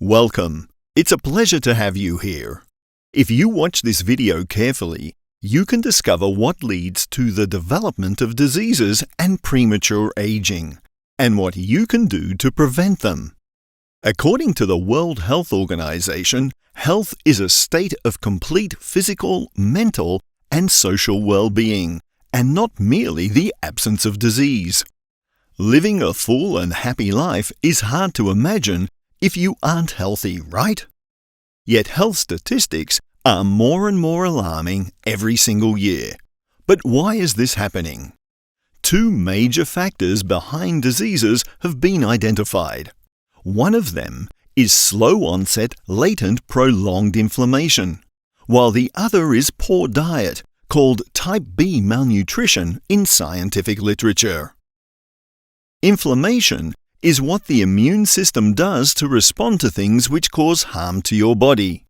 Welcome. It's a pleasure to have you here. If you watch this video carefully, you can discover what leads to the development of diseases and premature aging, and what you can do to prevent them. According to the World Health Organization, health is a state of complete physical, mental, and social well-being, and not merely the absence of disease. Living a full and happy life is hard to imagine if you aren't healthy, right? Yet health statistics are more and more alarming every single year. But why is this happening? Two major factors behind diseases have been identified. One of them is slow-onset, latent, prolonged inflammation, while the other is poor diet, called type B malnutrition in scientific literature. Inflammation is what the immune system does to respond to things which cause harm to your body.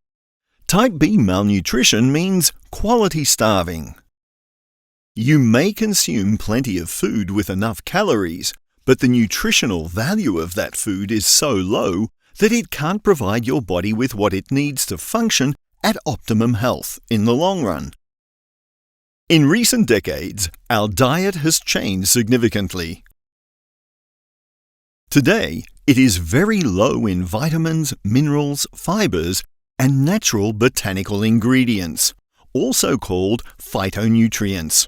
Type B malnutrition means quality starving. You may consume plenty of food with enough calories, but the nutritional value of that food is so low that it can't provide your body with what it needs to function at optimum health in the long run. In recent decades, our diet has changed significantly. Today, it is very low in vitamins, minerals, fibers, and natural botanical ingredients, also called phytonutrients.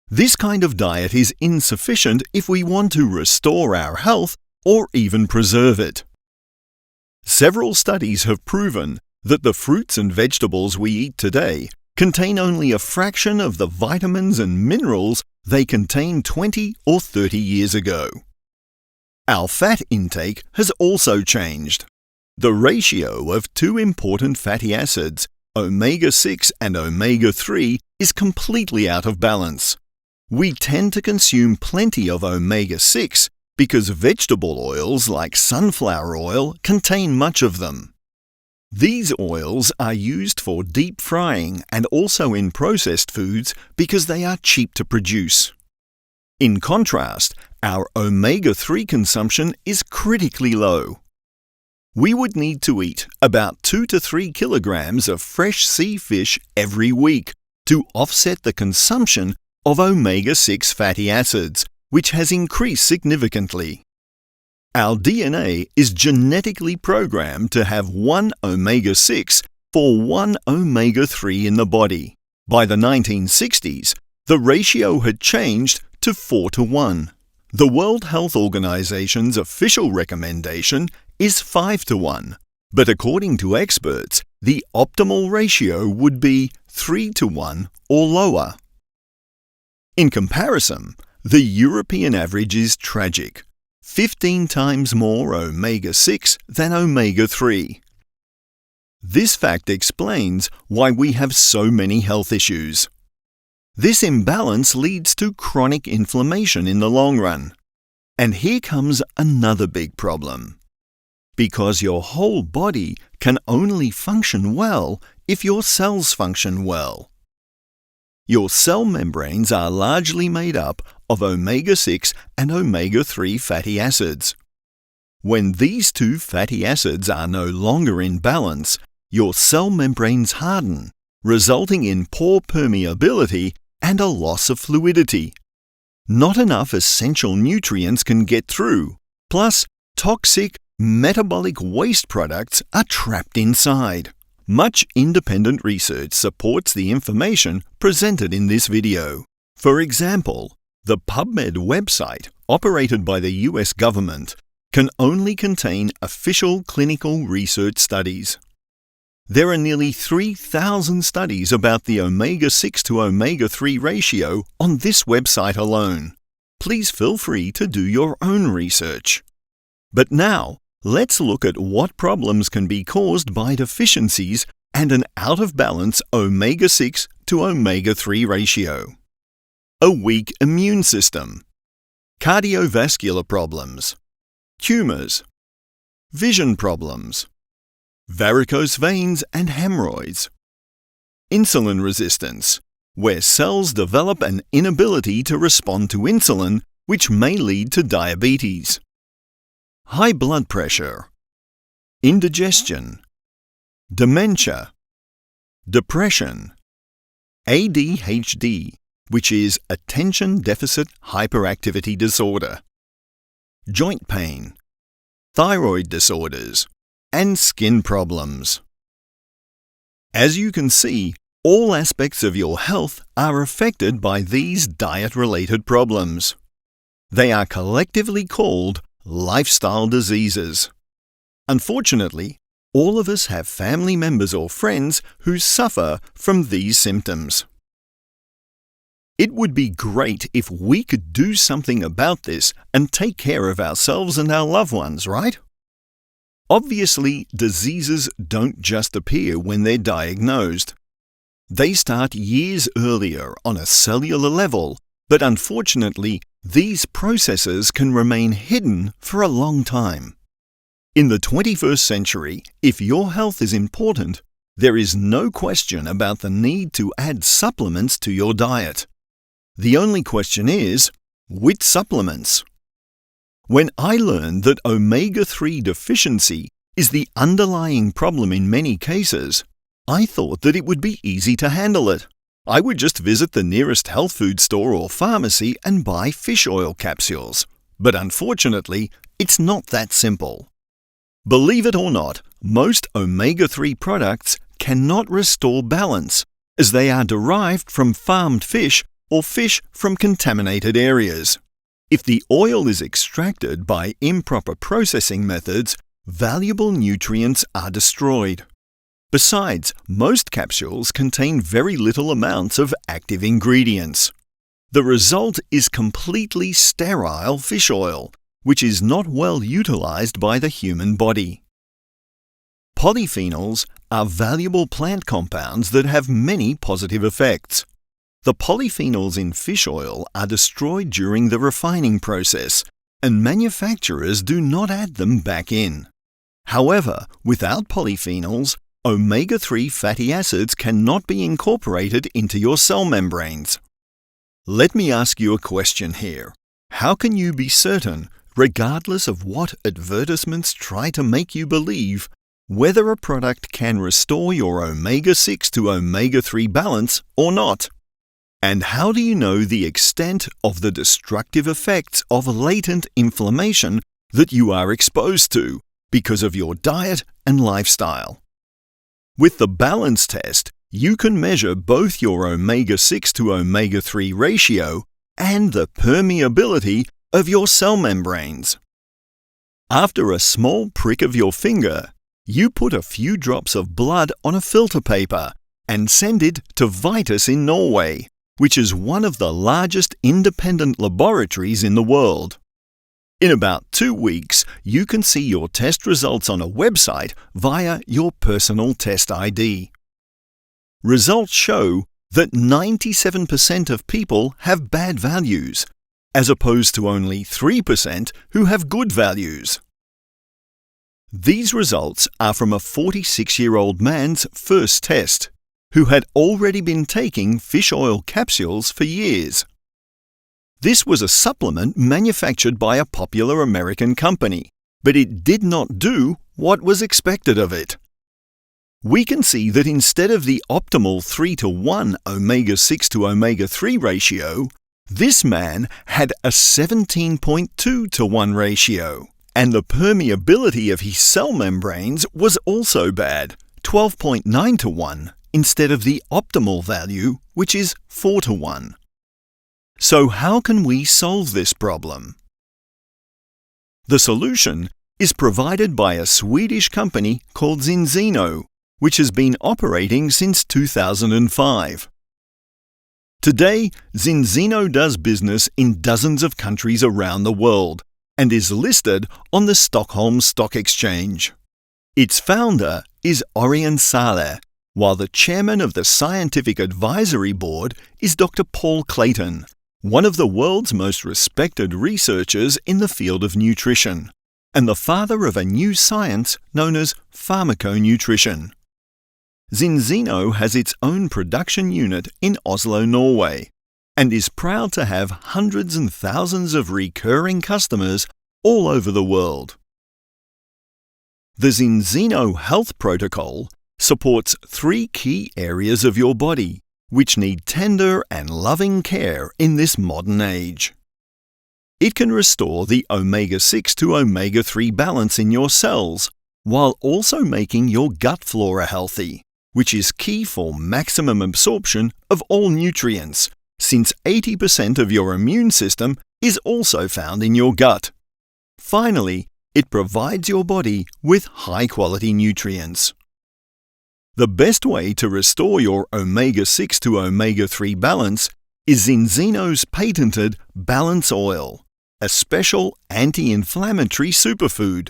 This kind of diet is insufficient if we want to restore our health or even preserve it. Several studies have proven that the fruits and vegetables we eat today contain only a fraction of the vitamins and minerals they contained 20 or 30 years ago. Our fat intake has also changed. The ratio of two important fatty acids, omega-6 and omega-3, is completely out of balance. We tend to consume plenty of omega-6 because vegetable oils like sunflower oil contain much of them. These oils are used for deep frying and also in processed foods because they are cheap to produce. In contrast, our omega-3 consumption is critically low. We would need to eat about 2 to 3 kilograms of fresh sea fish every week to offset the consumption of omega-6 fatty acids, which has increased significantly. Our DNA is genetically programmed to have 1 omega-6 for 1 omega-3 in the body. By the 1960s, the ratio had changed to 4 to 1. The World Health Organization's official recommendation is 5 to 1, but according to experts, the optimal ratio would be 3 to 1 or lower. In comparison, the European average is tragic, 15 times more omega-6 than omega-3. This fact explains why we have so many health issues. This imbalance leads to chronic inflammation in the long run. And here comes another big problem. Because your whole body can only function well if your cells function well. Your cell membranes are largely made up of omega-6 and omega-3 fatty acids. When these two fatty acids are no longer in balance, your cell membranes harden, resulting in poor permeability and a loss of fluidity. Not enough essential nutrients can get through, plus toxic metabolic waste products are trapped inside. Much independent research supports the information presented in this video. For example, the PubMed website, operated by the US government, can only contain official clinical research studies. There are nearly 3,000 studies about the omega-6 to omega-3 ratio on this website alone. Please feel free to do your own research. But now, let's look at what problems can be caused by deficiencies and an out-of-balance omega-6 to omega-3 ratio. A weak immune system, cardiovascular problems, tumors, vision problems, varicose veins and hemorrhoids, insulin resistance, where cells develop an inability to respond to insulin, which may lead to diabetes, high blood pressure, indigestion, dementia, depression, ADHD, which is Attention Deficit Hyperactivity Disorder, joint pain, thyroid disorders, and skin problems. As you can see, all aspects of your health are affected by these diet-related problems. They are collectively called lifestyle diseases. Unfortunately, all of us have family members or friends who suffer from these symptoms. It would be great if we could do something about this and take care of ourselves and our loved ones, right? Obviously, diseases don't just appear when they're diagnosed. They start years earlier on a cellular level, but unfortunately, these processes can remain hidden for a long time. In the 21st century, if your health is important, there is no question about the need to add supplements to your diet. The only question is, which supplements? When I learned that omega-3 deficiency is the underlying problem in many cases, I thought that it would be easy to handle it. I would just visit the nearest health food store or pharmacy and buy fish oil capsules. But unfortunately, it's not that simple. Believe it or not, most omega-3 products cannot restore balance, as they are derived from farmed fish or fish from contaminated areas. If the oil is extracted by improper processing methods, valuable nutrients are destroyed. Besides, most capsules contain very little amounts of active ingredients. The result is completely sterile fish oil, which is not well utilized by the human body. Polyphenols are valuable plant compounds that have many positive effects. The polyphenols in fish oil are destroyed during the refining process, and manufacturers do not add them back in. However, without polyphenols, omega-3 fatty acids cannot be incorporated into your cell membranes. Let me ask you a question here. How can you be certain, regardless of what advertisements try to make you believe, whether a product can restore your omega-6 to omega-3 balance or not? And how do you know the extent of the destructive effects of latent inflammation that you are exposed to because of your diet and lifestyle? With the balance test, you can measure both your omega-6 to omega-3 ratio and the permeability of your cell membranes. After a small prick of your finger, you put a few drops of blood on a filter paper and send it to Vitus in Norway, which is one of the largest independent laboratories in the world. In about 2 weeks, you can see your test results on a website via your personal test ID. Results show that 97% of people have bad values, as opposed to only 3% who have good values. These results are from a 46-year-old man's first test, who had already been taking fish oil capsules for years. This was a supplement manufactured by a popular American company, but it did not do what was expected of it. We can see that instead of the optimal 3-to-1 omega-6 to omega-3 ratio, this man had a 17.2-to-1 ratio, and the permeability of his cell membranes was also bad, 12.9-to-1, instead of the optimal value, which is 4-to-1. So how can we solve this problem? The solution is provided by a Swedish company called Zinzino, which has been operating since 2005. Today, Zinzino does business in dozens of countries around the world and is listed on the Stockholm Stock Exchange. Its founder is Örjan Sahle, while the chairman of the Scientific Advisory Board is Dr. Paul Clayton, one of the world's most respected researchers in the field of nutrition, and the father of a new science known as pharmaconutrition. Zinzino has its own production unit in Oslo, Norway, and is proud to have hundreds and thousands of recurring customers all over the world. The Zinzino Health Protocol supports 3 key areas of your body which need tender and loving care in this modern age. It can restore the omega-6 to omega-3 balance in your cells while also making your gut flora healthy, which is key for maximum absorption of all nutrients, since 80% of your immune system is also found in your gut. Finally, it provides your body with high-quality nutrients. The best way to restore your omega-6 to omega-3 balance is Zinzino's patented Balance Oil, a special anti-inflammatory superfood.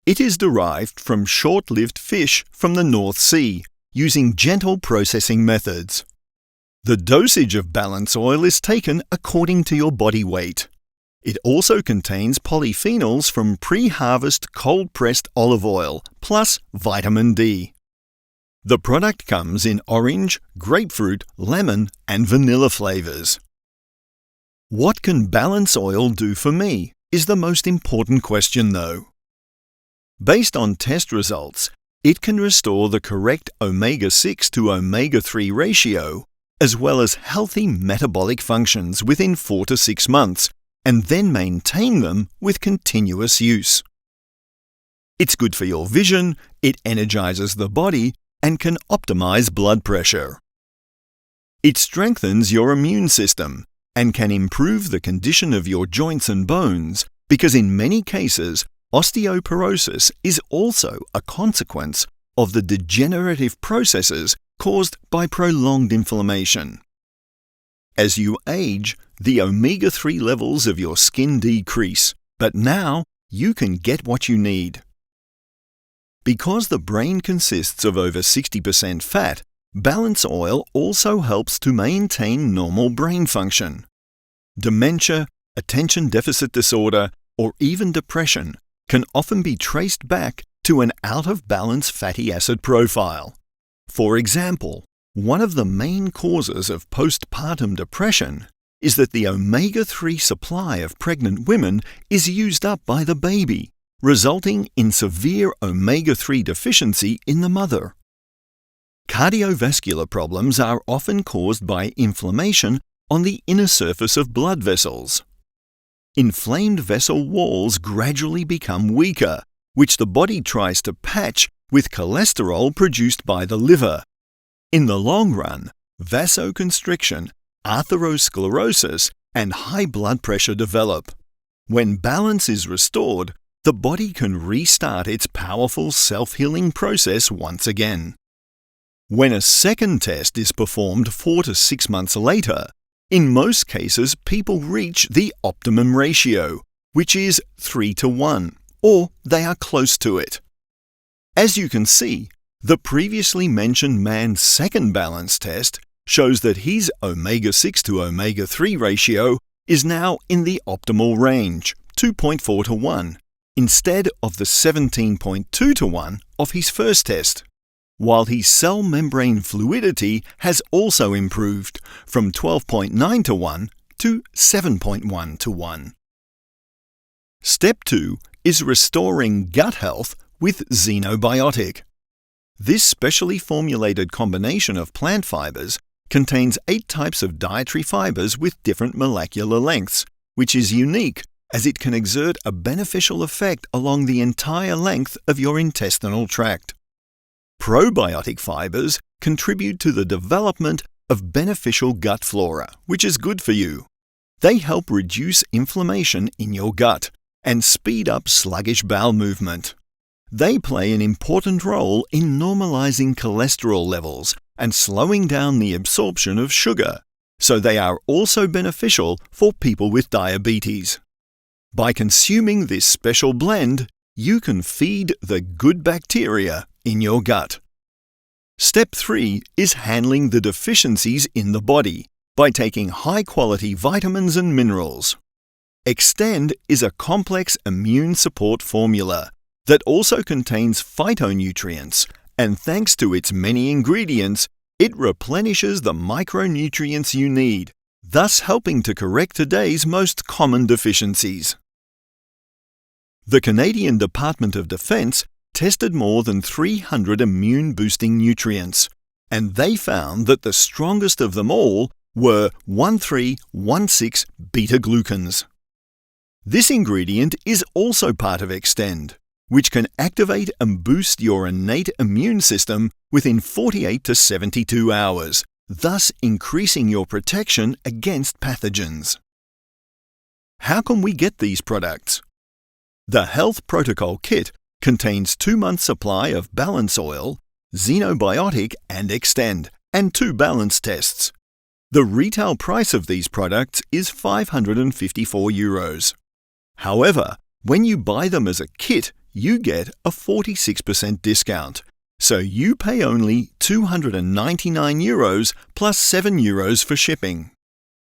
It is derived from short-lived fish from the North Sea using gentle processing methods. The dosage of Balance Oil is taken according to your body weight. It also contains polyphenols from pre-harvest cold-pressed olive oil plus vitamin D. The product comes in orange, grapefruit, lemon, and vanilla flavors. What can Balance Oil do for me is the most important question though. Based on test results, it can restore the correct omega-6 to omega-3 ratio as well as healthy metabolic functions within 4 to 6 months and then maintain them with continuous use. It's good for your vision, it energizes the body, and can optimize blood pressure. It strengthens your immune system and can improve the condition of your joints and bones because in many cases, osteoporosis is also a consequence of the degenerative processes caused by prolonged inflammation. As you age, the omega-3 levels of your skin decrease, but now you can get what you need. Because the brain consists of over 60% fat, Balance Oil also helps to maintain normal brain function. Dementia, attention deficit disorder, or even depression can often be traced back to an out-of-balance fatty acid profile. For example, one of the main causes of postpartum depression is that the omega-3 supply of pregnant women is used up by the baby, resulting in severe omega-3 deficiency in the mother. Cardiovascular problems are often caused by inflammation on the inner surface of blood vessels. Inflamed vessel walls gradually become weaker, which the body tries to patch with cholesterol produced by the liver. In the long run, vasoconstriction, atherosclerosis, and high blood pressure develop. When balance is restored, the body can restart its powerful self-healing process once again. When a second test is performed 4 to 6 months later, in most cases people reach the optimum ratio, which is 3 to 1, or they are close to it. As you can see, the previously mentioned man's second balance test shows that his omega-6 to omega-3 ratio is now in the optimal range, 2.4 to 1, instead of the 17.2 to 1 of his first test, while his cell membrane fluidity has also improved from 12.9 to 1 to 7.1 to 1. Step 2 is restoring gut health with Xenobiotic. This specially formulated combination of plant fibers contains 8 types of dietary fibers with different molecular lengths, which is unique as it can exert a beneficial effect along the entire length of your intestinal tract. Probiotic fibers contribute to the development of beneficial gut flora, which is good for you. They help reduce inflammation in your gut and speed up sluggish bowel movement. They play an important role in normalizing cholesterol levels and slowing down the absorption of sugar, so they are also beneficial for people with diabetes. By consuming this special blend, you can feed the good bacteria in your gut. Step 3 is handling the deficiencies in the body by taking high-quality vitamins and minerals. Extend is a complex immune support formula that also contains phytonutrients, and thanks to its many ingredients, it replenishes the micronutrients you need, thus helping to correct today's most common deficiencies. The Canadian Department of Defence tested more than 300 immune-boosting nutrients, and they found that the strongest of them all were 1,3,1,6 beta-glucans. This ingredient is also part of Extend, which can activate and boost your innate immune system within 48 to 72 hours, thus increasing your protection against pathogens. How can we get these products? The Health Protocol Kit contains 2 months' supply of balance oil, Xenobiotic and Extend, and 2 balance tests. The retail price of these products is €554. However, when you buy them as a kit, you get a 46% discount, so you pay only €299 plus €7 for shipping.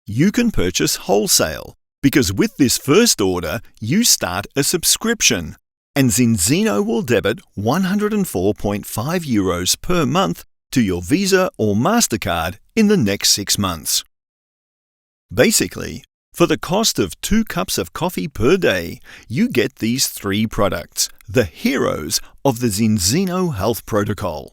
You can purchase wholesale, because with this first order, you start a subscription, and Zinzino will debit €104.5 per month to your Visa or MasterCard in the next 6 months. Basically, for the cost of 2 cups of coffee per day, you get these 3 products, the heroes of the Zinzino Health Protocol.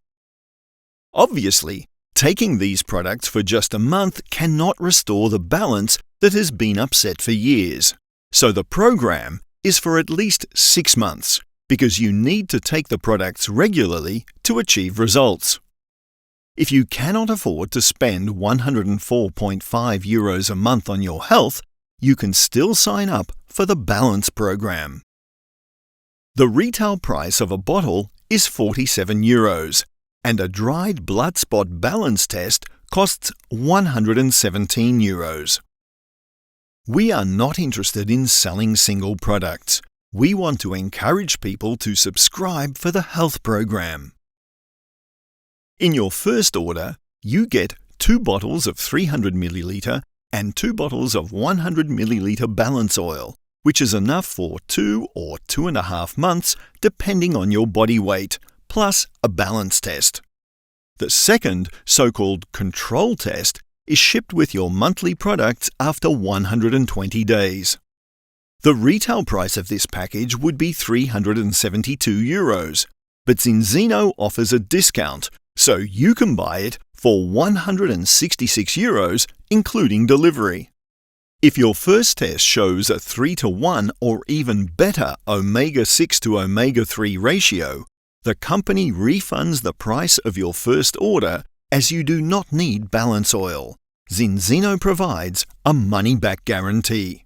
Obviously, taking these products for just a month cannot restore the balance that has been upset for years, so the program is for at least 6 months, because you need to take the products regularly to achieve results. If you cannot afford to spend €104.5 a month on your health, you can still sign up for the Balance program. The retail price of a bottle is €47, and a dried blood spot balance test costs €117. We are not interested in selling single products. We want to encourage people to subscribe for the health program. In your first order, you get 2 bottles of 300 milliliter and 2 bottles of 100 milliliter balance oil, which is enough for 2 or 2.5 months depending on your body weight, plus a balance test. The second, so-called control test, is shipped with your monthly products after 120 days. The retail price of this package would be €372, but Zinzino offers a discount, so you can buy it for €166, including delivery. If your first test shows a 3-to-1 or even better omega-6 to omega-3 ratio, the company refunds the price of your first order as you do not need balance oil. Zinzino provides a money-back guarantee.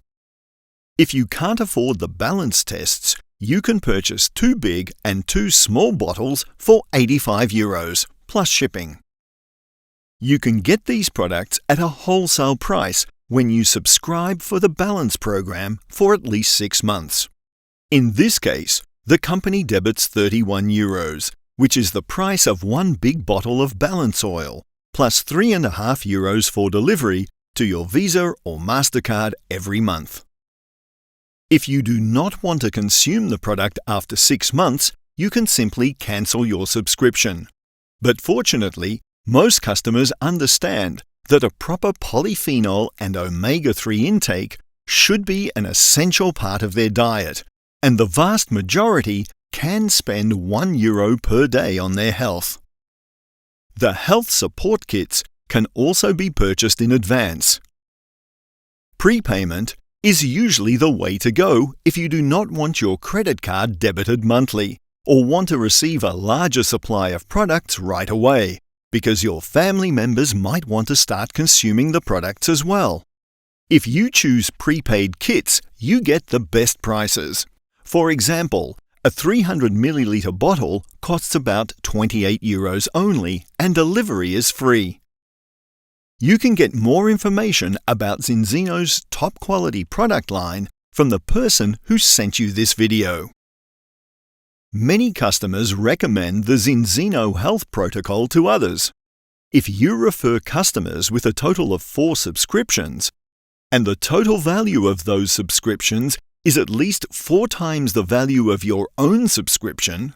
If you can't afford the balance tests, you can purchase 2 big and 2 small bottles for €85, plus shipping. You can get these products at a wholesale price when you subscribe for the Balance program for at least 6 months. In this case, the company debits €31, which is the price of 1 big bottle of balance oil, plus €3.50 for delivery to your Visa or MasterCard every month. If you do not want to consume the product after 6 months, you can simply cancel your subscription. But fortunately, most customers understand that a proper polyphenol and omega-3 intake should be an essential part of their diet, and the vast majority can spend €1 per day on their health. The health support kits can also be purchased in advance. Prepayment is usually the way to go if you do not want your credit card debited monthly or want to receive a larger supply of products right away, because your family members might want to start consuming the products as well. If you choose prepaid kits, you get the best prices. For example, a 300 milliliter bottle costs about €28 only, and delivery is free. You can get more information about Zinzino's top quality product line from the person who sent you this video. Many customers recommend the Zinzino Health Protocol to others. If you refer customers with a total of 4 subscriptions, and the total value of those subscriptions is at least 4 times the value of your own subscription,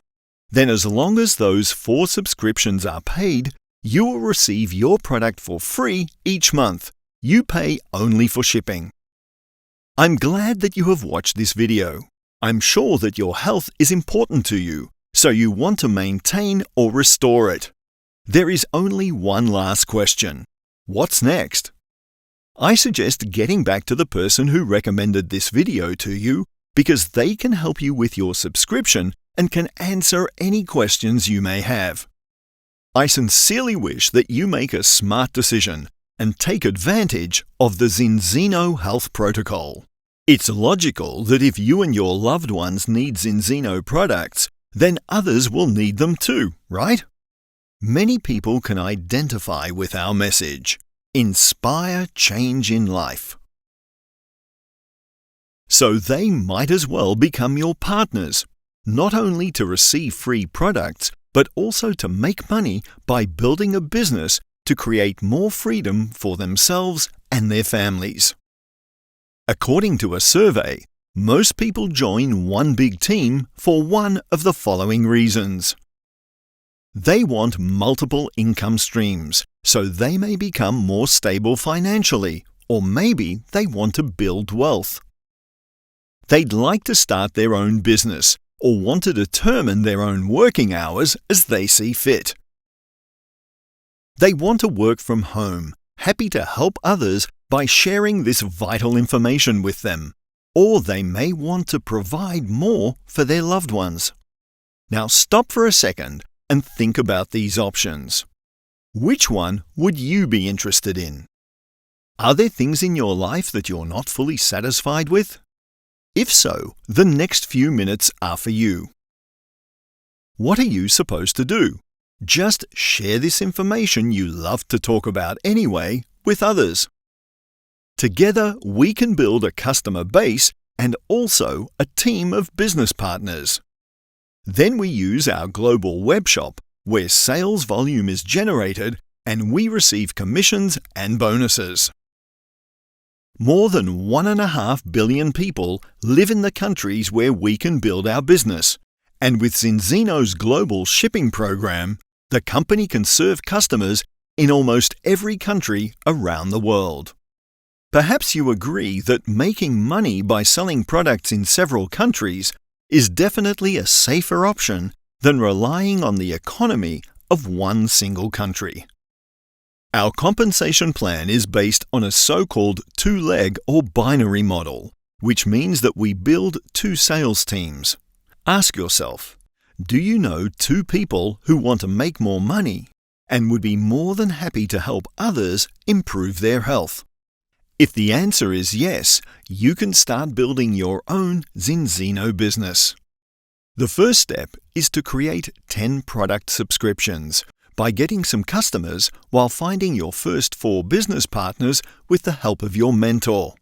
then as long as those 4 subscriptions are paid, you will receive your product for free each month. You pay only for shipping. I'm glad that you have watched this video. I'm sure that your health is important to you, so you want to maintain or restore it. There is only one last question. What's next? I suggest getting back to the person who recommended this video to you because they can help you with your subscription and can answer any questions you may have. I sincerely wish that you make a smart decision and take advantage of the Zinzino health protocol. It's logical that if you and your loved ones need Zinzino products, then others will need them too, right? Many people can identify with our message. Inspire change in life. So they might as well become your partners, not only to receive free products, but also to make money by building a business to create more freedom for themselves and their families. According to a survey, most people join one big team for one of the following reasons. They want multiple income streams, so they may become more stable financially, or maybe they want to build wealth. They'd like to start their own business, or want to determine their own working hours as they see fit. They want to work from home, happy to help others by sharing this vital information with them, or they may want to provide more for their loved ones. Now stop for a second and think about these options. Which one would you be interested in? Are there things in your life that you're not fully satisfied with? If so, the next few minutes are for you. What are you supposed to do? Just share this information you love to talk about anyway with others. Together, we can build a customer base and also a team of business partners. Then we use our global webshop where sales volume is generated and we receive commissions and bonuses. More than 1.5 billion people live in the countries where we can build our business, and with Zinzino's global shipping program, the company can serve customers in almost every country around the world. Perhaps you agree that making money by selling products in several countries is definitely a safer option than relying on the economy of one single country. Our compensation plan is based on a so-called two-leg or binary model, which means that we build two sales teams. Ask yourself, do you know two people who want to make more money and would be more than happy to help others improve their health? If the answer is yes, you can start building your own Zinzino business. The first step is to create 10 product subscriptions by getting some customers while finding your first 4 business partners with the help of your mentor.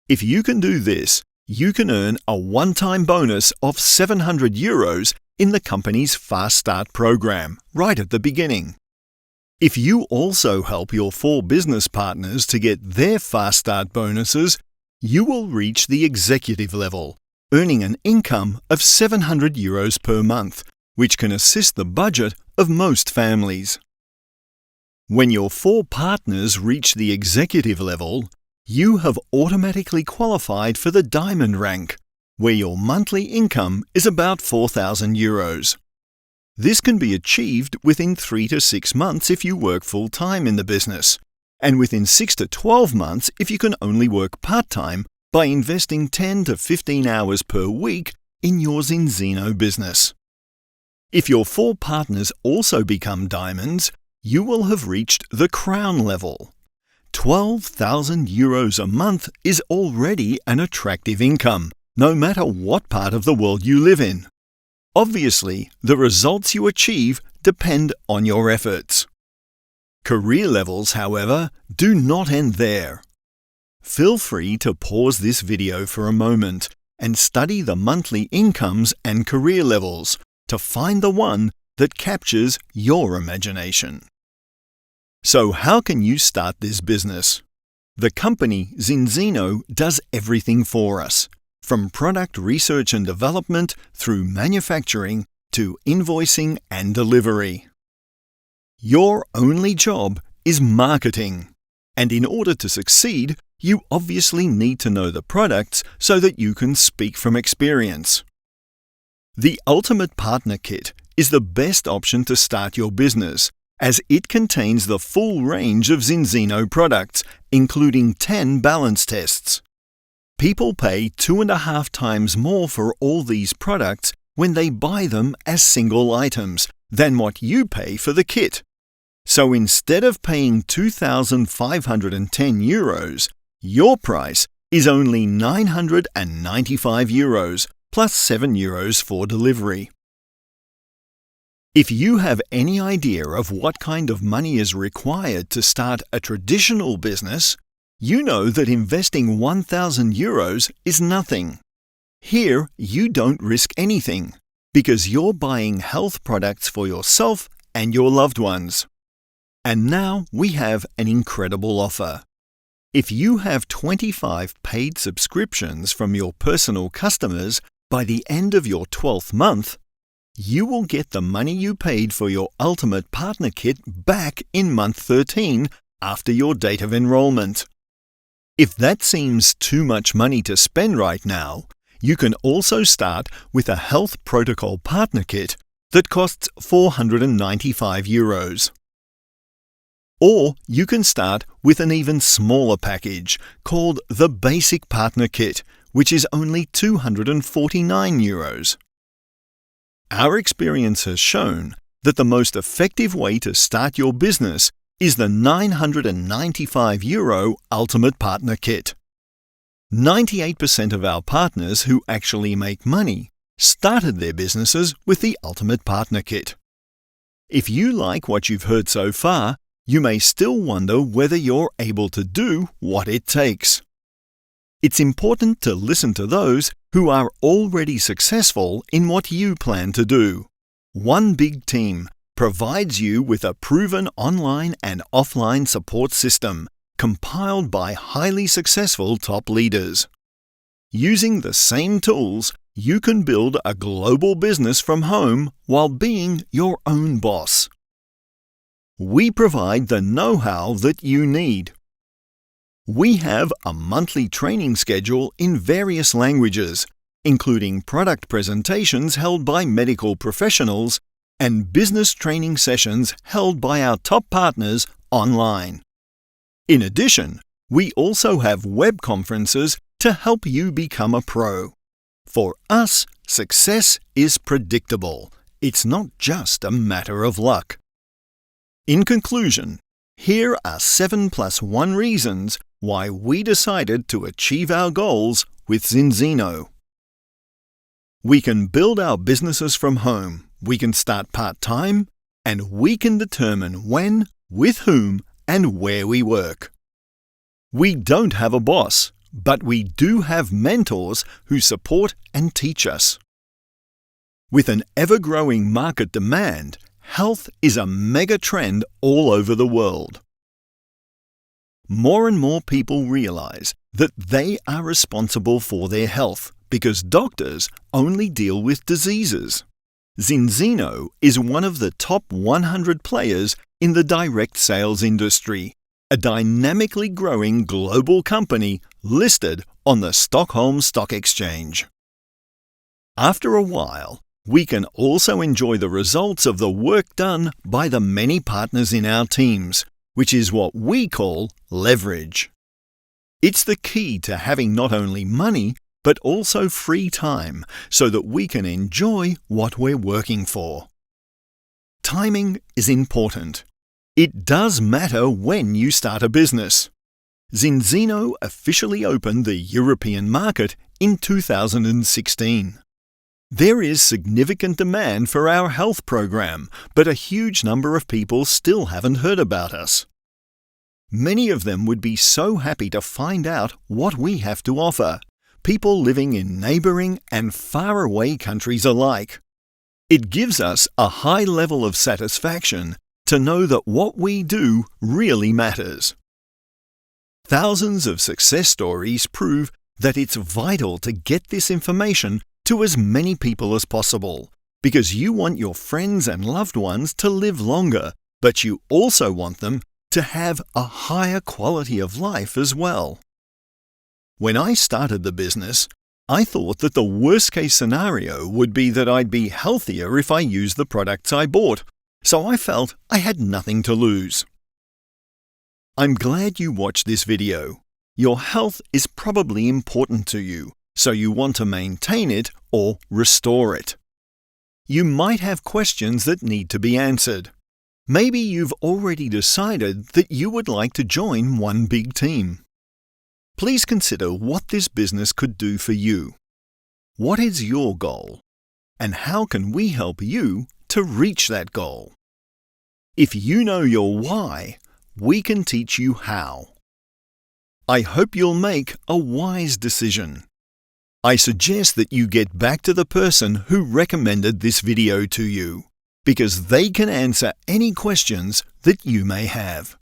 If you can do this, you can earn a one-time bonus of €700 in the company's Fast Start program right at the beginning. If you also help your 4 business partners to get their Fast Start bonuses, you will reach the executive level, earning an income of €700 per month, which can assist the budget of most families. When your 4 partners reach the executive level, you have automatically qualified for the diamond rank, where your monthly income is about €4,000. This can be achieved within 3 to 6 months if you work full-time in the business, and within 6 to 12 months if you can only work part-time by investing 10 to 15 hours per week in your Zinzino business. If your 4 partners also become diamonds, you will have reached the crown level. €12,000 a month is already an attractive income, no matter what part of the world you live in. Obviously, the results you achieve depend on your efforts. Career levels, however, do not end there. Feel free to pause this video for a moment and study the monthly incomes and career levels to find the one that captures your imagination. So how can you start this business? The company Zinzino does everything for us, from product research and development through manufacturing to invoicing and delivery. Your only job is marketing, and in order to succeed, You obviously need to know the products so that you can speak from experience. The Ultimate Partner Kit is the best option to start your business, as it contains the full range of Zinzino products, including 10 balance tests. People pay 2.5 times more for all these products when they buy them as single items than what you pay for the kit. So instead of paying €2,510, your price is only €995 plus €7 for delivery. If you have any idea of what kind of money is required to start a traditional business, you know that investing €1,000 is nothing. Here, you don't risk anything, because you're buying health products for yourself and your loved ones. And now we have an incredible offer. If you have 25 paid subscriptions from your personal customers by the end of your 12th month, you will get the money you paid for your Ultimate Partner Kit back in month 13 after your date of enrollment. If that seems too much money to spend right now, you can also start with a Health Protocol Partner Kit that costs €495. Or you can start with an even smaller package called the Basic Partner Kit, which is only €249. Our experience has shown that the most effective way to start your business is the €995 Ultimate Partner Kit. 98% of our partners who actually make money started their businesses with the Ultimate Partner Kit. If you like what you've heard so far, you may still wonder whether you're able to do what it takes. It's important to listen to those who are already successful in what you plan to do. One Big Team provides you with a proven online and offline support system compiled by highly successful top leaders. Using the same tools, you can build a global business from home while being your own boss. We provide the know-how that you need. We have a monthly training schedule in various languages, including product presentations held by medical professionals and business training sessions held by our top partners online. In addition, we also have web conferences to help you become a pro. For us, success is predictable. It's not just a matter of luck. In conclusion, here are 7+1 reasons why we decided to achieve our goals with Zinzino. We can build our businesses from home, we can start part-time, and we can determine when, with whom, and where we work. We don't have a boss, but we do have mentors who support and teach us. With an ever-growing market demand, health is a mega trend all over the world. More and more people realize that they are responsible for their health because doctors only deal with diseases. Zinzino is one of the top 100 players in the direct sales industry, a dynamically growing global company listed on the Stockholm Stock Exchange. After a while, we can also enjoy the results of the work done by the many partners in our teams, which is what we call leverage. It's the key to having not only money, but also free time so that we can enjoy what we're working for. Timing is important. It does matter when you start a business. Zinzino officially opened the European market in 2016. There is significant demand for our health program, but a huge number of people still haven't heard about us. Many of them would be so happy to find out what we have to offer, people living in neighboring and faraway countries alike. It gives us a high level of satisfaction to know that what we do really matters. Thousands of success stories prove that it's vital to get this information to as many people as possible, because you want your friends and loved ones to live longer, but you also want them to have a higher quality of life as well. When I started the business, I thought that the worst-case scenario would be that I'd be healthier if I used the products I bought, so I felt I had nothing to lose. I'm glad you watched this video. Your health is probably important to you, so you want to maintain it or restore it. You might have questions that need to be answered. Maybe you've already decided that you would like to join one big team. Please consider what this business could do for you. What is your goal? And how can we help you to reach that goal? If you know your why, we can teach you how. I hope you'll make a wise decision. I suggest that you get back to the person who recommended this video to you, because they can answer any questions that you may have.